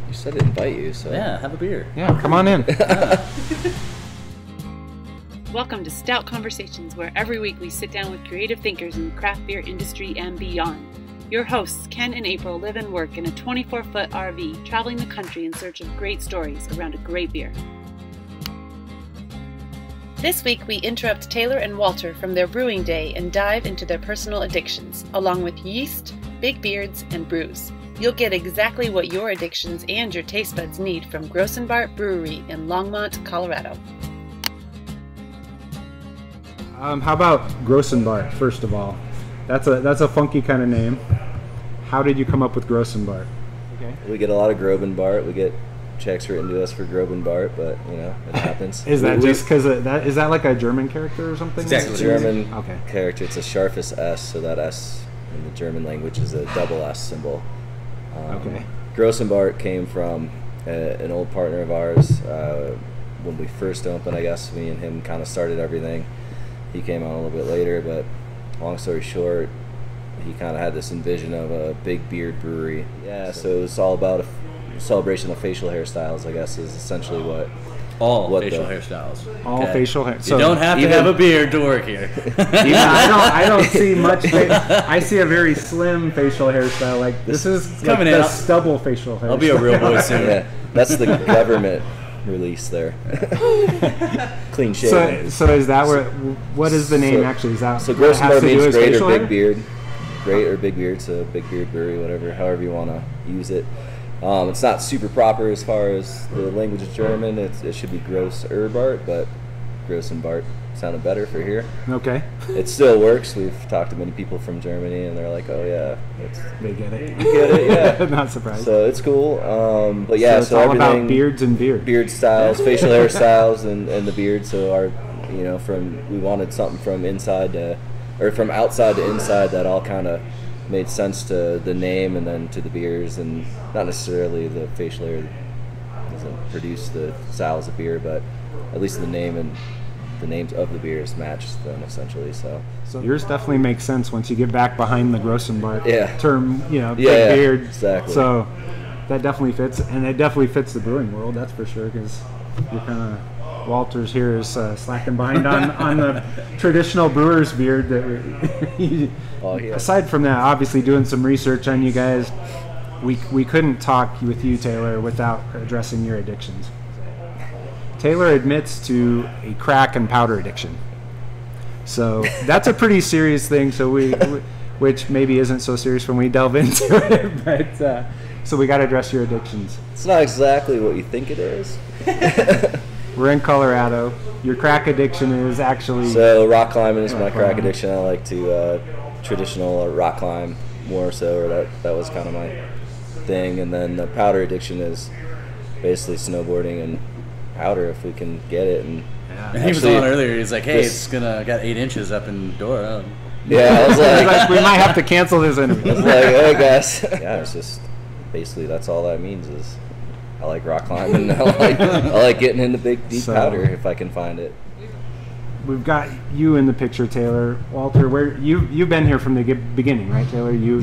You said to invite you, so... Yeah, have a beer. Yeah, come on in. Welcome to Stout Conversations, where every week we sit down with creative thinkers in the craft beer industry and beyond. Your hosts, Ken and April, live and work in a 24-foot RV, traveling the country in search of great stories around a great beer. This week we interrupt Taylor and Walter from their brewing day and dive into their personal addictions, along with yeast, big beards, and brews. You'll get exactly what your addictions and your taste buds need from Grossen Bart Brewery in Longmont, Colorado. How about Grossen Bart, first of all? That's a funky kind of name. How did you come up with Grossen Bart? Okay. We get a lot of Grossen Bart. We get checks written to us for Grossen Bart, but you know, it happens. Is that just because is that like a German character or something? Exactly. It's a German character. It's a scharfes S, so that S in the German language is a double S symbol. Grossen Bart came from an old partner of ours. When we first opened, I guess, me and him kind of started everything. He came on a little bit later, but long story short, he kind of had this envision of a big beard brewery. Yeah, so it was all about a celebration of facial hairstyles, I guess, is essentially what... facial hairstyles. All facial hair. So you don't have to have a beard to work here. I don't see much. I see a very slim facial hairstyle. Like this is like the stubble facial hairstyle. I'll be a real boy soon. Yeah, that's the government release there. Clean shaven. So is that what is the name actually? Is that so Grossen Bart means great or big beard? Great or big beard, so big beard brewery, whatever, however you want to use it. It's not super proper as far as the language of German. It should be Grosser Bart, but Grossen Bart sounded better for here. Okay. It still works. We've talked to many people from Germany, and they're like, "Oh yeah, they get it. You get it, yeah." Not surprised. So it's cool. But yeah, so it's all about beards and beard styles, facial hairstyles, and the beard. So we wanted something from inside to, or from outside to inside that all kind of made sense to the name and then to the beers, and not necessarily the facial hair doesn't produce the styles of beer, but at least the name and the names of the beers match them essentially. So yours definitely makes sense once you get back behind the Grossen Bart term, big beard. Exactly. So that definitely fits, and it definitely fits the brewing world, that's for sure, because you're kind of... Walter's here is slacking behind on the traditional brewer's beard. Aside from that, obviously doing some research on you guys, we couldn't talk with you, Taylor, without addressing your addictions. Taylor admits to a crack and powder addiction. So that's a pretty serious thing. So which maybe isn't so serious when we delve into it, but so we got to address your addictions. It's not exactly what you think it is. We're in Colorado. Your crack addiction is actually... So rock climbing is my crack addiction. I like to traditional rock climb more so, or that was kind of my thing. And then the powder addiction is basically snowboarding and powder if we can get it. And he was on earlier. He's like, "Hey, it's got 8 inches up in the door." Yeah, I was like, we might have to cancel this interview. I was like, "Hey guys." Yeah, it's just basically that's all that means is. I like rock climbing. I like getting into big deep powder if I can find it. We've got you in the picture, Taylor. Walter, where you've been here from the beginning, right, Taylor? You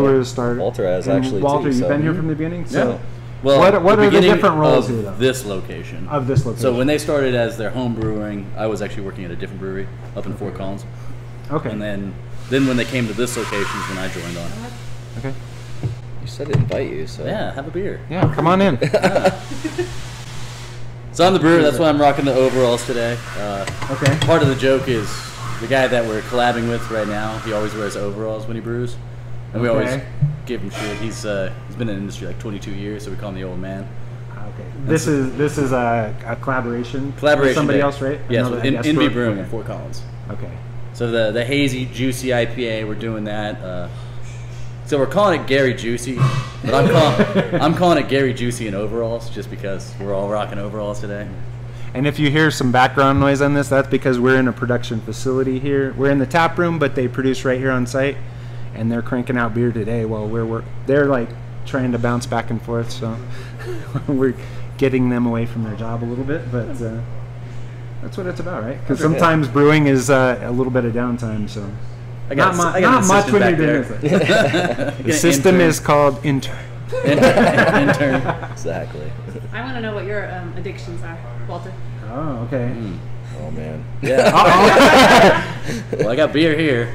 were the starter. Walter has actually. Walter, too, you've been here from the beginning. So, yeah. Well, what are the different roles here, though? This location. Of this location. So when they started as their home brewing, I was actually working at a different brewery up in Fort Collins. Okay. And then when they came to this location is when I joined on. Okay. You said to invite you, so... Yeah, have a beer. Yeah, come on in. So I'm the brewer, that's why I'm rocking the overalls today. Okay. Part of the joke is the guy that we're collabing with right now, he always wears overalls when he brews. And we always give him shit. He's been in the industry like 22 years, so we call him the old man. Okay. This is a collaboration with somebody else, right? Yes, with NB Brewing in Fort Collins. Okay. So the hazy, juicy IPA, we're doing that. So we're calling it Gary Juicy, but I'm calling it Gary Juicy in overalls just because we're all rocking overalls today. And if you hear some background noise on this, that's because we're in a production facility here. We're in the tap room, but they produce right here on site, and they're cranking out beer today while they're like trying to bounce back and forth. So we're getting them away from their job a little bit, but that's what it's about, right? Because sometimes brewing is a little bit of downtime, so. Not much when you're doing this. The system is called Intern. Exactly. I want to know what your addictions are, Walter. Oh, okay. Oh man. Yeah. Well, I got beer here.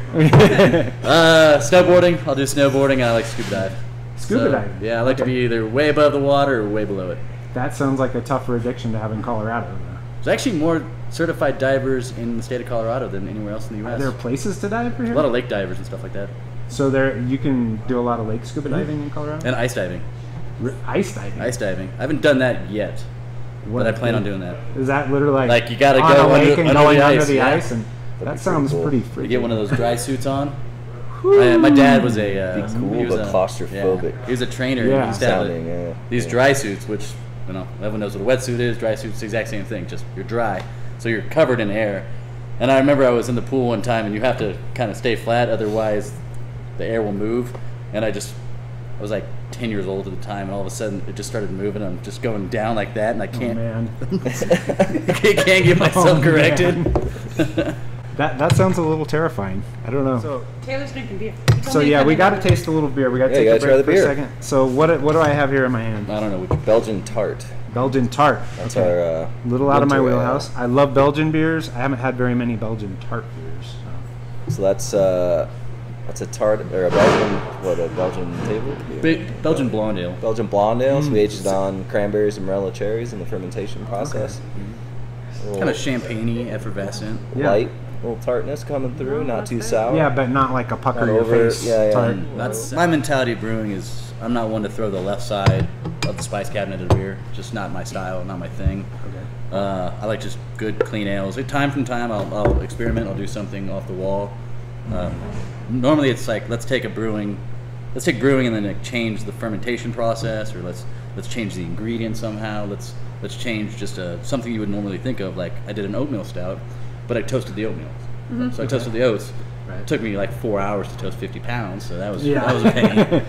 Snowboarding. I'll do snowboarding, and I like scuba dive. Scuba diving? Yeah, I like to be either way above the water or way below it. That sounds like a tougher addiction to have in Colorado. There's actually more certified divers in the state of Colorado than anywhere else in the U.S. Are there places to dive for here? A lot of lake divers and stuff like that. So there, you can do a lot of lake scuba diving in Colorado? And ice diving. Ice diving? Ice diving. I haven't done that yet, but I plan on doing that. Is that literally like you gotta on go a lake under, and under going the under ice, the yeah. ice? And that sounds cool. pretty You freaky. get one of those dry suits on. My dad was a Be cool, he was but a, claustrophobic. Yeah, he was a trainer. Yeah. And he used to have Sounding, these dry suits, which everyone knows what a wetsuit is. Dry suit's the exact same thing. Just you're dry, so you're covered in air. And I remember I was in the pool one time, and you have to kind of stay flat, otherwise the air will move. And I was like 10 years old at the time, and all of a sudden it just started moving. I'm just going down like that, and I can't. Oh, man. can't get myself corrected. That sounds a little terrifying. I don't know. So Taylor's drinking beer. So yeah, we got to taste a little beer. We got to Yeah, take you a gotta try break the for a beer. second. So what do I have here in my hand? I don't know which. Belgian tart. Belgian tart. That's Okay. our Little out of my winter ale. wheelhouse. I love Belgian beers. I haven't had very many Belgian tart beers. So that's a tart or a Belgian table beer? Belgian blonde ale. Belgian blonde ale. So we aged it on cranberries and morello cherries in the fermentation process. Kind of champagne-y, effervescent. Yeah. Light, little tartness coming through, not too sour. Yeah, but not like a pucker Not your over- face yeah, yeah. tart. That's my mentality of brewing is I'm not one to throw the left side of the spice cabinet at a beer. Just not my style, not my thing. Okay. I like just good, clean ales. Like, time from time, I'll experiment. I'll do something off the wall. Normally, it's like let's take brewing and then like, change the fermentation process, or let's change the ingredients somehow. Let's change just something you would normally think of. Like I did an oatmeal stout, but I toasted the oatmeal. So I toasted the oats. Right. It took me like 4 hours to toast 50 pounds, so that was Yeah. a pain.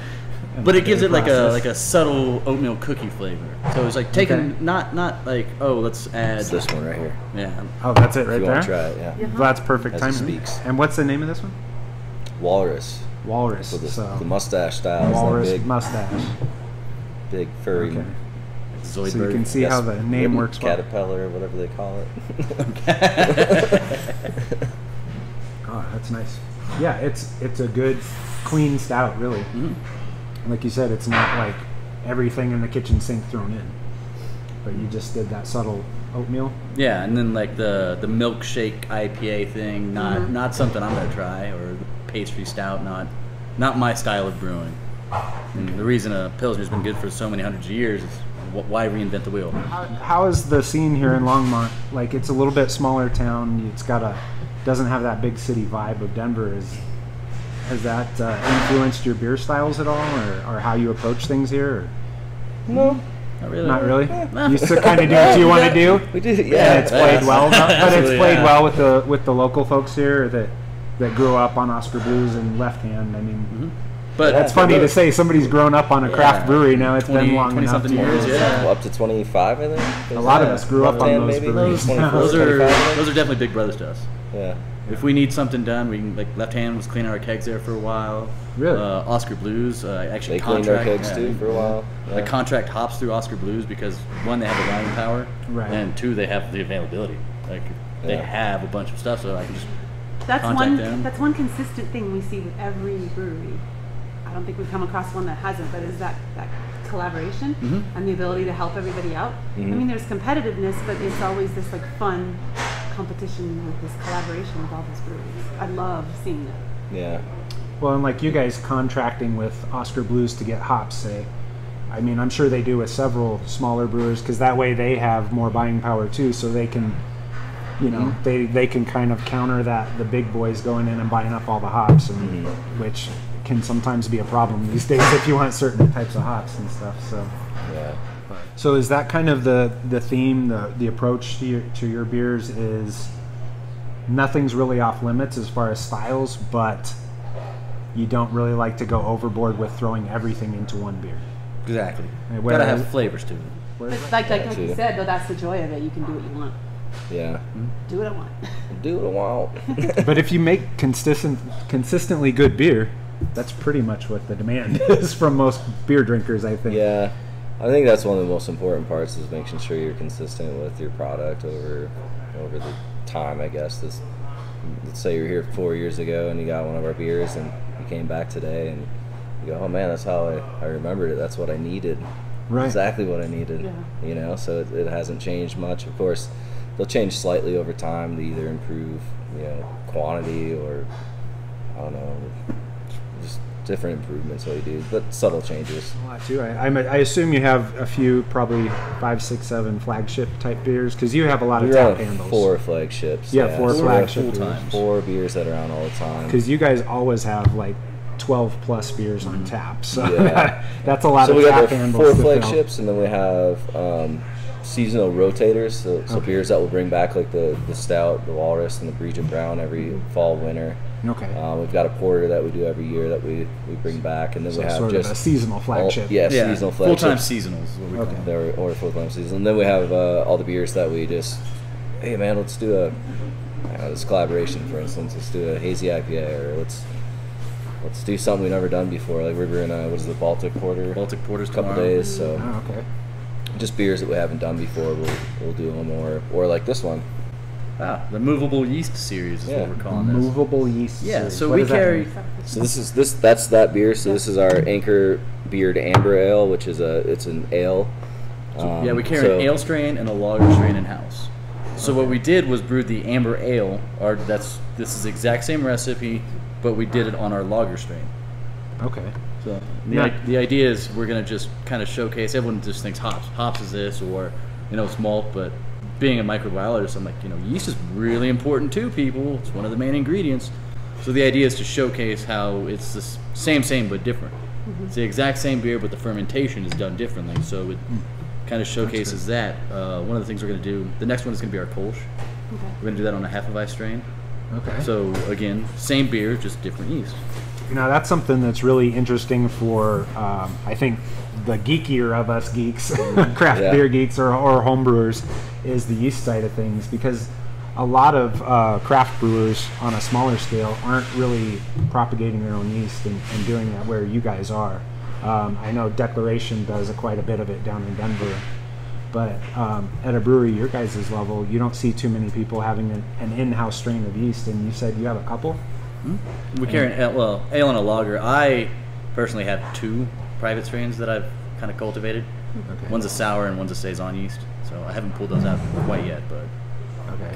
But it gives it like process. a subtle oatmeal cookie flavor. So it's like taking not like let's add It's this one right here. yeah. Oh, that's it right If you there? want to try it, yeah. Well, that's perfect As time. it speaks. And what's the name of this one? Walrus. Walrus. So So the mustache style. It's Walrus that big, mustache. big furry. Okay. Zoidberg. So you can see how the name works well. Caterpillar, whatever they call it. Oh, that's nice. Yeah, it's a good, clean stout, really. Mm-hmm. Like you said, it's not like everything in the kitchen sink thrown in, but you just did that subtle oatmeal. Yeah, and then like the milkshake IPA thing, not something I'm gonna try, or the pastry stout, not my style of brewing. And the reason a Pilsner's been good for so many hundreds of years is why reinvent the wheel? How is the scene here in Longmont? Like, it's a little bit smaller town. It's doesn't have that big city vibe of Denver. Has that influenced your beer styles at all, or how you approach things here? Or? No. Not really. Not really. You still kind of do what you want to do. We did, And yeah. it's played well, but it's Absolutely, played yeah. well with the local folks here that grew up on Oscar Blues and Left Hand. I mean, But that's funny to say. Somebody's grown up on a craft brewery now. It's 20 been long enough. 20-something years, yeah. Well, up to 25, I think. A lot of us grew up on Left-hand, those maybe? breweries. 24, Those are 25, I think. definitely big brothers to us. Yeah. If we need something done, we can, like Left Hand was cleaning our kegs there for a while. Really? Oscar Blues, actually They cleaned our contract kegs too for a while. I contract hops through Oscar Blues because one, they have the buying power, Right. and two, they have the availability. Like they Yeah. have a bunch of stuff, so I can just That's contact them. That's one consistent thing we see with every brewery. I don't think we've come across one that hasn't, but is that collaboration and the ability to help everybody out. I mean, there's competitiveness, but it's always this like fun competition with this collaboration with all these breweries. I love seeing that. Yeah. Well, and like you guys contracting with Oscar Blues to get hops, say, I mean, I'm sure they do with several smaller brewers because that way they have more buying power too, so they can, you know, they can kind of counter that the big boys going in and buying up all the hops, and which can sometimes be a problem these days if you want certain types of hops and stuff. So, Yeah. so is that kind of the theme, the approach to your beers is nothing's really off limits as far as styles, but you don't really like to go overboard with throwing everything into one beer. exactly. Where- Gotta have flavors to it. But like Gotcha. you said, though, that's the joy of it. You can do what you want. Yeah. Do what I want. Do what I want. But if you make consistently good beer, that's pretty much what the demand is from most beer drinkers, I think. Yeah, I think that's one of the most important parts is making sure you're consistent with your product over the time. I guess let's say you're here 4 years ago and you got one of our beers and you came back today and you go, oh man, that's how I remembered it. That's what I needed. Right. Exactly what I needed. Yeah. You know, so it hasn't changed much. Of course, they'll change slightly over time to either improve, you know, quantity or I don't know, just different improvements what you do, but subtle changes. A lot too. I assume you have a few, probably 5, 6, 7 flagship type beers because you have a lot of tap handles. 4 flagships. Yeah, 4 flagship times. 4 beers that are on all the time. Because you guys always have like 12 plus beers on tap, so that's a lot of tap handles. 4 flagships, and then we have seasonal rotators, so beers that will bring back like the Stout, the Walrus, and the Brewer Brown every fall, winter. Okay. We've got a porter that we do every year that we bring back, and then we have sort just of a seasonal flagship. Seasonal flagship. Full-time seasonals. Or full-time season. And then we have all the beers that we just, hey man, let's do this collaboration, for instance. Let's do a hazy IPA, or let's do something we've never done before. Like we're doing the Baltic Porter. Baltic Porter's a couple days. So okay. Just beers that we haven't done before. We'll do them, or like this one. The movable yeast series is what we're calling this. Movable yeast. Yeah. Series. So what we carry. So that's that beer. So this is our Anchor Beard Amber Ale, which is it's an ale. We carry an ale strain and a lager strain in house. So what we did was brewed the Amber Ale. This is the exact same recipe, but we did it on our lager strain. Okay. So the idea is we're gonna just kind of showcase. Everyone just thinks hops. Hops is this, or it's malt. But being a microbiologist, I'm like, yeast is really important too, people. It's one of the main ingredients. So the idea is to showcase how it's the same but different. Mm-hmm. It's the exact same beer, but the fermentation is done differently. So it kind of showcases that. One of the things we're gonna do. The next one is gonna be our Kolsch. Okay. We're gonna do that on a Hefeweiss strain. Okay. So again, same beer, just different yeast. That's something that's really interesting for, I think, the geekier of us geeks, craft beer geeks or homebrewers, is the yeast side of things, because a lot of craft brewers on a smaller scale aren't really propagating their own yeast and doing that where you guys are. I know Declaration does quite a bit of it down in Denver, but at a brewery your guys' level, you don't see too many people having an in-house strain of yeast, and you said you have a couple? We carry ale and a lager. I personally have 2 private strains that I've kind of cultivated. Okay. One's a sour and one's a saison yeast. So I haven't pulled those out quite yet, but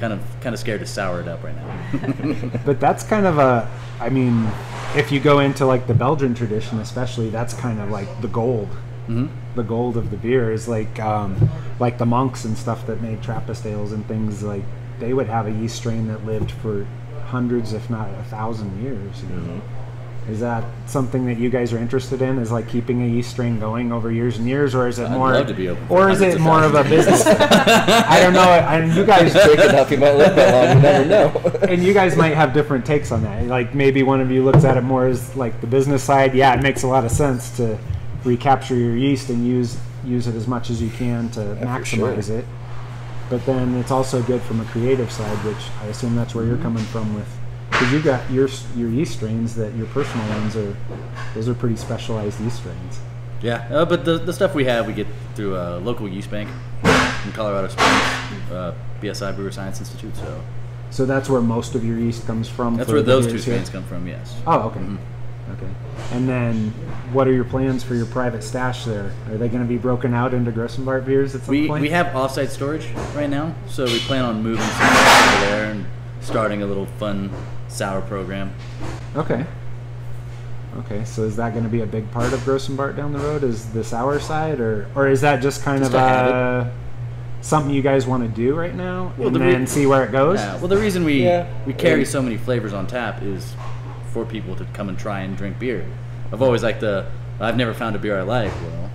kind of scared to sour it up right now. But that's kind of if you go into like the Belgian tradition, especially, that's kind of like the gold. Mm-hmm. The gold of the beer is like the monks and stuff that made Trappist ales and things, like they would have a yeast strain that lived for hundreds, if not 1,000 years. Mm-hmm. Is that something that you guys are interested in? Is like keeping a yeast strain going over years and years, or is it more? I'd love to be open. Or is it more of a business? I don't know. You guys big enough, you might live that long. You never know. And you guys might have different takes on that. Like maybe one of you looks at it more as like the business side. Yeah, it makes a lot of sense to recapture your yeast and use it as much as you can to maximize it. But then it's also good from a creative side, which I assume that's where you're coming from with, because you got your yeast strains that your personal ones those are pretty specialized yeast strains. Yeah, but the stuff we get through a local yeast bank in Colorado Springs, BSI Brewer Science Institute. So that's where most of your yeast comes from. That's where those 2 strains come from. Yes. Oh, okay. Mm-hmm. Okay. And then, what are your plans for your private stash there? Are they going to be broken out into Grossen Bart beers at some point? We have offsite storage right now, so we plan on moving some stuff over there and starting a little fun sour program. Okay. Okay, so is that going to be a big part of Grossen Bart down the road? Is the sour side, or is that just kind of something you guys want to do right now, and then see where it goes? Yeah. Well, the reason we carry so many flavors on tap is for people to come and try and drink beer. I've always liked I've never found a beer I like. Well,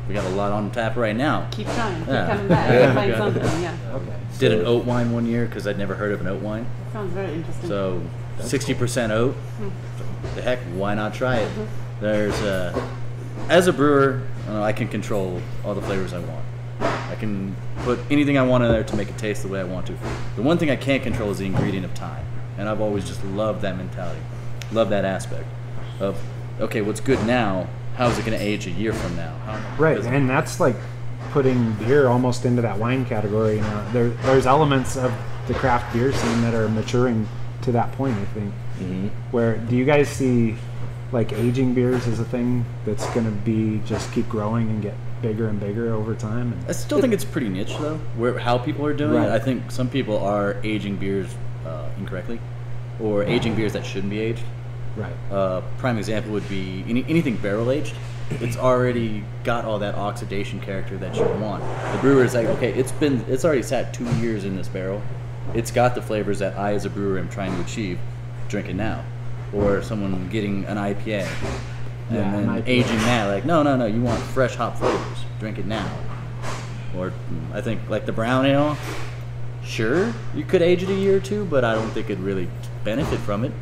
we got a lot on tap right now. Keep trying. Keep coming back. Find something. Yeah. Okay. Did an oat wine one year because I'd never heard of an oat wine. That sounds very interesting. So 60% oat. The heck, why not try it? There's as a brewer, I can control all the flavors I want. I can put anything I want in there to make it taste the way I want to. The one thing I can't control is the ingredient of time, and I've always just loved that mentality, loved that aspect. of, okay, what's good now? How is it going to age a year from now? Right, and that's like putting beer almost into that wine category. You know, there's elements of the craft beer scene that are maturing to that point, I think. Mm-hmm. Where do you guys see like aging beers as a thing that's going to be just keep growing and get bigger and bigger over time? I still think it's pretty niche though, how people are doing it. I think some people are aging beers incorrectly, or aging beers that shouldn't be aged. Right. Prime example would be anything barrel aged. It's already got all that oxidation character that you want. The brewer is like, okay, it's already sat 2 years in this barrel. It's got the flavors that I, as a brewer, am trying to achieve. Drink it now. Or someone getting an IPA and then aging that. Like, no, you want fresh hop flavors. Drink it now. Or I think like the brown ale. Sure, you could age it a year or two, but I don't think it'd really benefit from it.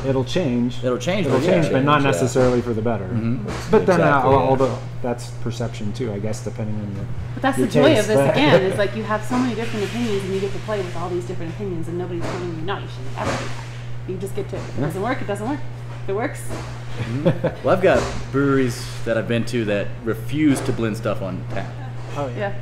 It'll change. It'll change, but not necessarily for the better. Mm-hmm. But then, although that's perception too, I guess, depending on your. But that's your the joy taste. of this again. Is like you have so many different opinions, and you get to play with all these different opinions, and nobody's telling you no, you shouldn't ever do that. You just get to. If it doesn't work, it doesn't work. If it works. Mm-hmm. Well, I've got breweries that I've been to that refuse to blend stuff on tap. Oh yeah.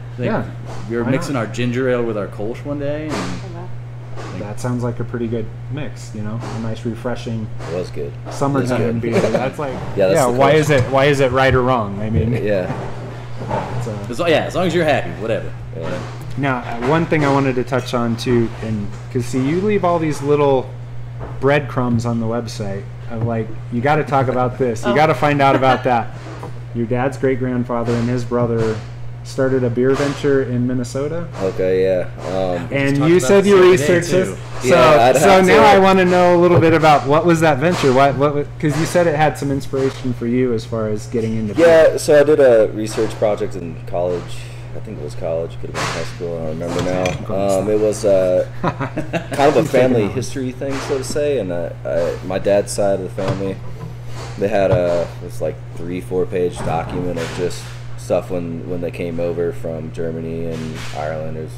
We were mixing our ginger ale with our Kolsch one day, and that sounds like a pretty good mix. You know, a nice, refreshing. It was good. Summertime beer. That's like. That's why is it right or wrong? I mean. As long as you're happy, whatever. Yeah. Now, one thing I wanted to touch on too, and because see, you leave all these little breadcrumbs on the website of like, you got to talk about this, you got to find out about that. Your dad's great grandfather and his brother started a beer venture in Minnesota. Okay, yeah. And you said you researched this. So now I want to know a little bit about what was that venture? What? Because you said it had some inspiration for you as far as getting into beer. Yeah, so I did a research project in college. I think it was college, could have been high school, I don't remember now. It was kind of a family history thing, so to say, and my dad's side of the family, they had this like 3-4 page document of just stuff when they came over from Germany and Ireland.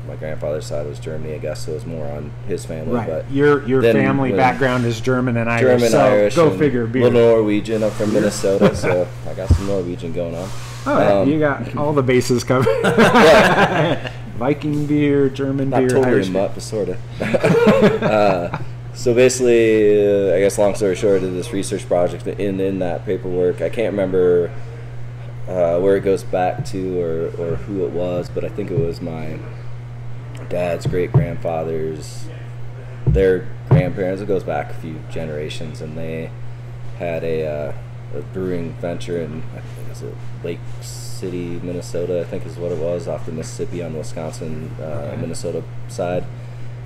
My grandfather's side was Germany, I guess, so it was more on his family. Right. But your family background is German and Irish. Irish, go figure. Beer. Little Norwegian. I'm from Minnesota, so I got some Norwegian going on. Oh, you got all the bases covered. Viking beer, German beer, totally Irish beer. But sort of. So basically, I guess long story short, I did this research project. In that paperwork, I can't remember where it goes back to or who it was, but I think it was my dad's great-grandfathers, their grandparents. It goes back a few generations, and they had a brewing venture in, I think it was Lake City, Minnesota, I think is what it was, off the Mississippi on the Wisconsin, Minnesota side.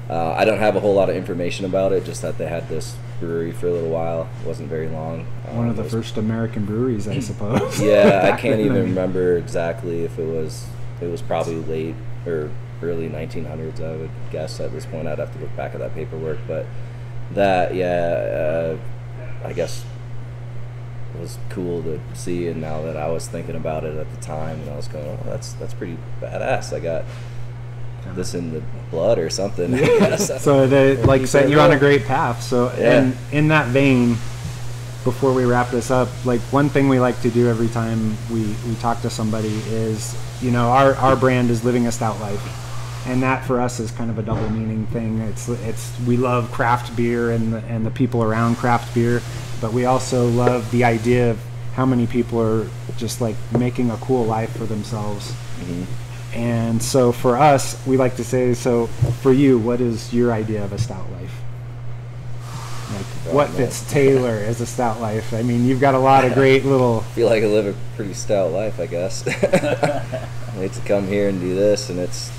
I don't have a whole lot of information about it, just that they had this brewery for a little while. It wasn't very long. One of the first American breweries, I suppose. Yeah, I can't even remember exactly if it was probably late or early 1900s, I would guess at this point. I'd have to look back at that paperwork, but that, I guess was cool to see, and now that I was thinking about it at the time, and I was going, oh, that's pretty badass. I got this in the blood or something. So they set you on a great path. So and in that vein, before we wrap this up, like one thing we like to do every time we talk to somebody is, you know, our brand is living a stout life, and that for us is kind of a double meaning thing. It's we love craft beer and the people around craft beer, but we also love the idea of how many people are just like making a cool life for themselves. Mm-hmm. And so for us, we like to say, so for you, what is your idea of a stout life? Like, what fits Taylor as a stout life? I mean, you've got a lot of great little... I feel like I live a pretty stout life, I guess. I need to come here and do this, and it's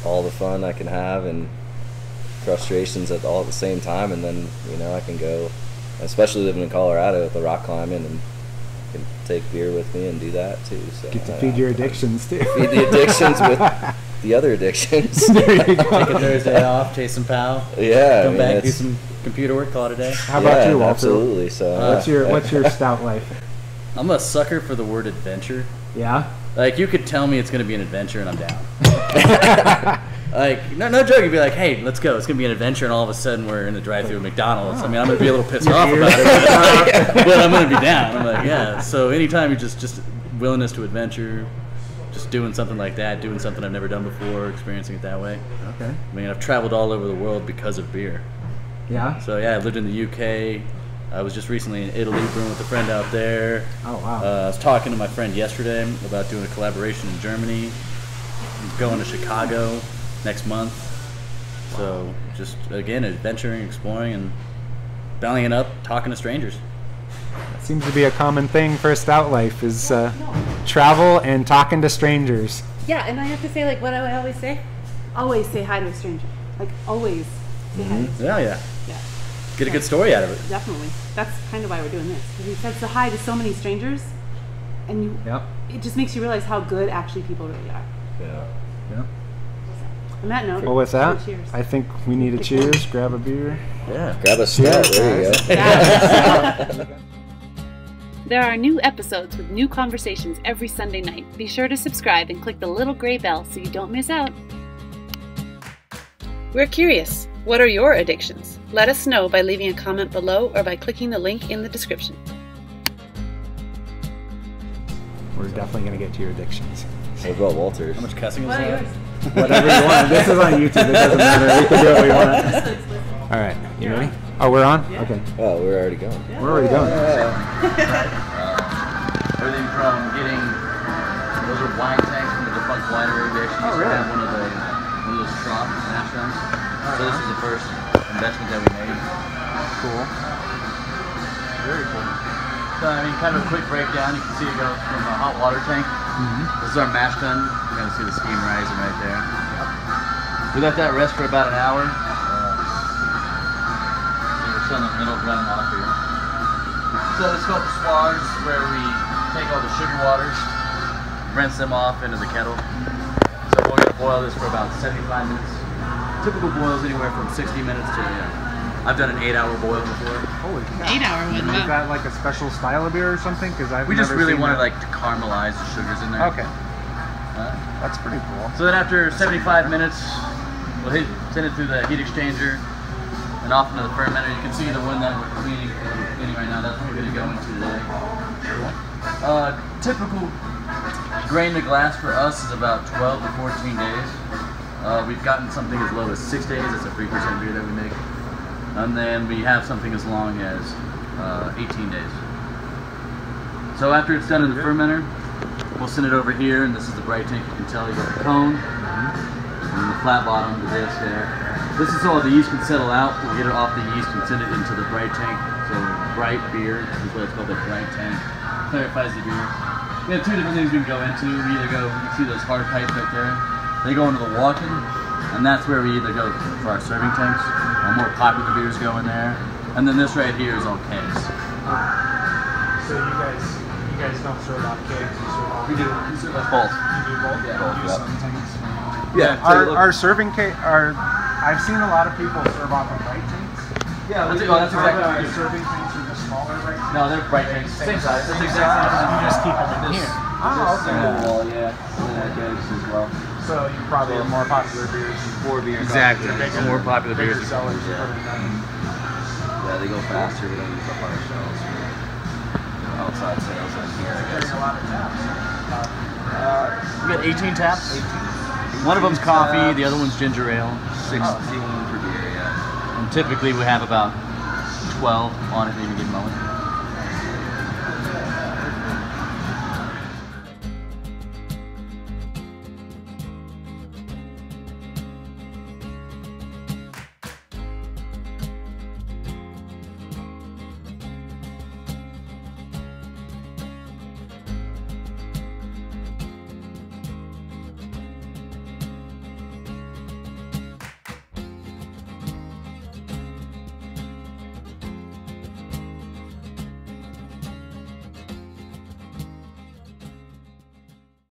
all the fun I can have and frustrations all at the same time, and then, you know, I can go, especially living in Colorado with the rock climbing, and can take beer with me and do that too. So get to feed your addictions too. Feed the addictions with the other addictions. There you go. Take a Thursday off, chase some pow. Yeah, come back, do some computer work, call it a day. How about you, Walter? Absolutely. So what's your stout life? I'm a sucker for the word adventure. Yeah. Like, you could tell me it's going to be an adventure, and I'm down. Like, no joke, you'd be like, hey, let's go. It's going to be an adventure, and all of a sudden we're in the drive-thru at McDonald's. I mean, I'm going to be a little pissed off about it, but I'm going to be down. I'm like, yeah. So anytime you just willingness to adventure, just doing something like that, doing something I've never done before, experiencing it that way. Okay. I mean, I've traveled all over the world because of beer. Yeah? So, yeah, I lived in the UK. I was just recently in Italy brewing with a friend out there. Oh, wow. I was talking to my friend yesterday about doing a collaboration in Germany. I'm going to Chicago next month. So just, again, adventuring, exploring, and bellying up, talking to strangers. It seems to be a common thing for Stout life is travel and talking to strangers. Yeah, and I have to say, like, what I always say? Always say hi to a stranger. Like, always say hi to a stranger. Yeah. Yeah. Get a good story out of it. Definitely. That's kind of why we're doing this. Because we said so hi to so many strangers, and it just makes you realize how good actually people really are. Yeah. On that note, Well, with that, cheers. I think we need a cheers. Grab a beer. Yeah. Grab a Stout. There you go. Yeah. There are new episodes with new conversations every Sunday night. Be sure to subscribe and click the little gray bell so you don't miss out. We're curious. What are your addictions? Let us know by leaving a comment below or by clicking the link in the description. We're definitely going to get to your addictions. What about Walter's? How much cussing is What are that? yours? Whatever you want. This is on YouTube. It doesn't matter. We can do what we want. All right. You ready? Oh, we're on? Yeah. Okay. Oh, we're already going. We're already going. Everything from getting, those are wine tanks from the defunct winery. We actually used to have one of those trough mash runs. So this is the first investment that we made. Cool. Very cool. So I mean, kind of a quick breakdown. You can see it goes from a hot water tank. This is our mash tun. You're gonna see the steam rising right there. We let that rest for about an hour. We're still in the middle of running off here. So this is called the swars, where we take all the sugar waters, rinse them off into the kettle. So we're gonna boil this for about 75 minutes. Typical boils anywhere from 60 minutes to, I've done an 8-hour boil before. Holy cow. 8-hour one, Is that like a special style of beer or something? Because We just really wanted to caramelize the sugars in there. Okay. That's pretty cool. So then after 75 minutes, we'll send it through the heat exchanger and off into the fermenter. You can see the one that we're cleaning right now. That's what we're going to go into today. Typical grain to glass for us is about 12 to 14 days. We've gotten something as low as 6 days. It's a 3% beer that we make. And then we have something as long as 18 days. So after it's done in the fermenter, we'll send it over here, and this is the bright tank. You can tell you got the cone, and the flat bottom, the disc there. This is so the yeast can settle out. We'll get it off the yeast and send it into the bright tank. So bright beer is what it's called, the bright tank. Clarifies the beer. We have two different things we can go into. We either go, you can see those hard pipes right there. They go into the walk-in, and that's where we either go for our serving tanks. Our more popular beers go in there. And then this right here is all kegs. So you guys don't serve off kegs, you serve off... We do. We serve off both. You do both? Yeah, both, You do yeah. some tanks? Yeah. Our serving cake, I've seen a lot of people serve off of bright tanks. Yeah, that's exactly what Our we do. serving tanks are just smaller right now. No, they're bright tanks. Same size. That's exactly You what just keep them in here. Oh, okay. wall, yeah. And then our kegs as well. So you probably have more popular beers. Four beers. Exactly. They're bigger, More popular beers. bigger sellers. Yeah. Yeah, they go faster. We don't use up our shelves for outside sales on here, I guess. There's a lot of taps. We got 18 taps. One of them's coffee, the other one's ginger ale. 16 per beer, yeah. And typically we have about 12 on it at any given moment.